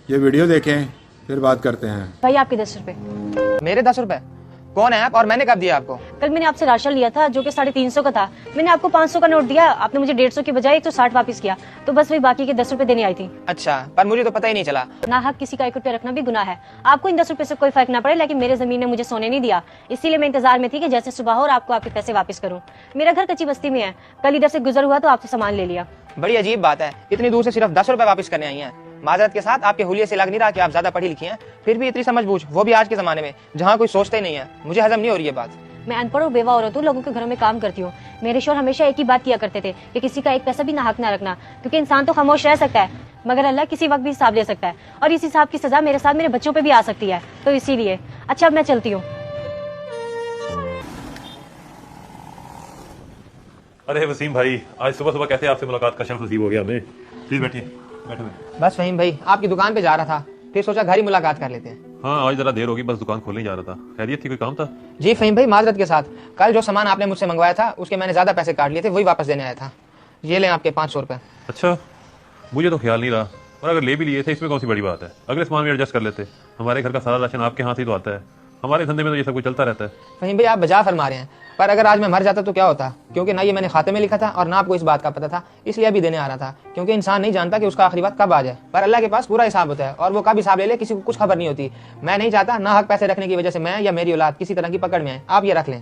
ये वीडियो देखें फिर बात करते हैं। भाई आपके 10 रुपए। मेरे 10 रुपए? कौन है आप और मैंने कब दिया आपको? कल मैंने आपसे राशन लिया था जो कि 350 का था। मैंने आपको 500 का नोट दिया, आपने मुझे 150 की बजाय 160 वापस किया। तो बस वही बाकी के 10 रुपए देने आई थी। अच्छा, पर मुझे तो पता ही नहीं चला। ना हक किसी का 1 रुपया रखना भी गुनाह है। आपको इन 10 रुपए से कोई फर्क ना पड़े, लेकिन मेरे जमीन ने मुझे सोने नहीं दिया, इसीलिए मैं इंतजार में थी कि जैसे सुबह हो और आपको आपके पैसे वापस करूँ। मेरा घर कच्ची बस्ती में है, कल इधर से गुजर हुआ तो आपसे सामान ले लिया। बड़ी अजीब बात है, इतनी दूर से सिर्फ 10 रुपए वापस करने आई हैं। माजरत के साथ आपके हुलिये से लग नहीं रहा कि आप ज्यादा पढ़ी लिखी हैं, फिर भी इतनी समझबूझ, वो भी आज के जमाने में जहाँ कोई सोचता ही नहीं है। मुझे हजम नहीं हो रही है बात। मैं अनपढ़ और बेवा औरत हूँ, लोगों के घरों में काम करती हूँ। मेरे शोहर हमेशा एक ही बात किया करते थे कि किसी का एक पैसा भी नाहक ना रखना, क्योंकि इंसान तो खामोश रह सकता है मगर अल्लाह किसी वक्त भी हिसाब ले सकता है, और इस हिसाब की सजा मेरे साथ मेरे बच्चों पे भी आ सकती है। तो इसीलिए अच्छा, अब मैं चलती हूँ। अरे वसीम भाई, आज सुबह सुबह कैसे आपसे मुलाकात का शर्फ नसीब हो गया हमें। प्लीज बैठिए। बैठो। बस फहीम भाई, आपकी दुकान पे जा रहा था, फिर सोचा घर ही मुलाकात कर लेते हैं। हाँ, आज जरा देर होगी, बस दुकान खोलने जा रहा था। खैरियत थी, कोई काम था? जी फहीम भाई, माजरत के साथ कल जो सामान आपने मुझसे मंगवाया था उसके मैंने ज्यादा पैसे काट लिए थे, वही वापस देने आया था। ये लें आपके 500 रुपए। अच्छा, मुझे तो ख्याल नहीं रहा, और अगर ले भी लिए थे इसमें कौन सी बड़ी बात है, अगले सामान में एडजस्ट कर लेते। हमारे घर का सारा राशन आपके हाथ ही तो आता है, हमारे धंधे में तो ये सब कुछ चलता रहता है। फहीम भाई, आप बजा फरमा रहे हैं, पर अगर आज मैं मर जाता तो क्या होता? क्योंकि ना ये मैंने खाते में लिखा था और ना आपको इस बात का पता था, इसलिए अभी देने आ रहा था। क्योंकि इंसान नहीं जानता कि उसका आखिरी वक्त कब आ जाए, पर अल्लाह के पास पूरा हिसाब होता है, और वो कब हिसाब ले ले किसी को कुछ खबर नहीं होती। मैं नहीं चाहता ना हक पैसे रखने की वजह से मैं या मेरी औलाद किसी तरह की पकड़ में आए। आप ये रख लें।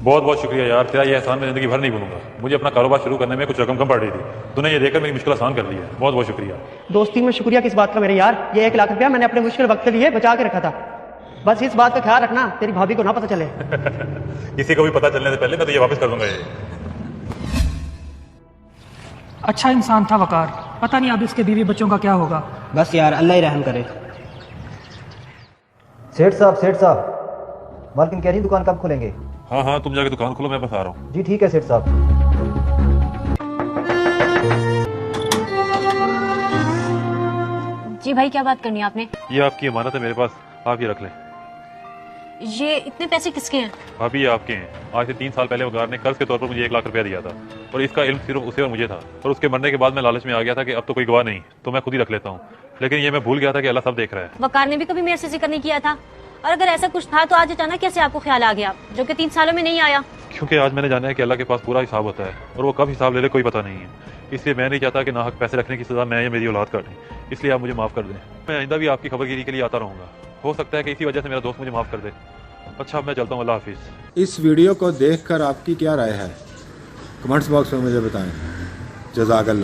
बहुत बहुत शुक्रिया यार, तेरा ये एहसान मैं जिंदगी भर नहीं भूलूंगा। मुझे अपना कारोबार शुरू करने में कुछ रकम कम पड़ रही थी, तूने ये देखकर मेरी मुश्किल आसान कर दी है। बहुत बहुत शुक्रिया। दोस्ती में शुक्रिया किस बात का मेरे यार, ये 1 लाख रुपया मैंने अपने मुश्किल वक्त के लिए बचा के रखा था। बस इस बात का ख्याल रखना तेरी भाभी को ना पता चले। किसी को भी पता चलने से पहले मैं तो ये वापस कर दूंगा। ये अच्छा इंसान था वकार, पता नहीं अब इसके बीवी बच्चों का क्या होगा। बस यार, अल्लाह ही रहम करे। सेठ साहब, मालकिन कह रही दुकान कब खोलेंगे? हाँ हाँ, तुम जाके दुकान खोलो, मैं बस आ रहा हूँ। जी ठीक है सेठ साहब। जी भाई, क्या बात करनी है आपने? ये आपकी अमानत है मेरे पास, आप ये रख लें। ये इतने पैसे किसके हैं? अभी ये आपके हैं। आज से 3 साल पहले वकार ने कर्ज के तौर पर मुझे 1 लाख रुपया दिया था, और इसका इल्म सिर्फ उसे और मुझे था। और उसके मरने के बाद मैं लालच में आ गया था कि अब तो कोई गवाह नहीं, तो मैं खुद ही रख लेता हूँ। लेकिन ये मैं भूल गया था कि अल्लाह सब देख रहा है। वकार ने भी कभी मेरे से जिक्र नहीं किया था, और अगर ऐसा कुछ था तो आज अचानक कैसे आपको ख्याल आ गया, जो कि 3 सालों में नहीं आया? क्योंकि आज मैंने जाना है कि अल्लाह के पास पूरा हिसाब होता है, और वो कब हिसाब ले ले कोई पता नहीं है। इसलिए मैं नहीं चाहता कि नाहक पैसे रखने की सजा मैं या मेरी औलाद काटें। इसलिए आप मुझे माफ कर दें। मैं आइंदा भी आपकी खबरगिरी के लिए आता रहूंगा। हो सकता है कि इसी वजह से मेरा दोस्त मुझे माफ कर दे। अच्छा, मैं चलता हूँ, अल्लाह हाफिज। इस वीडियो को देखकर आपकी क्या राय है, कमेंट्स बॉक्स में मुझे बताएं। जज़ाकल्लाह।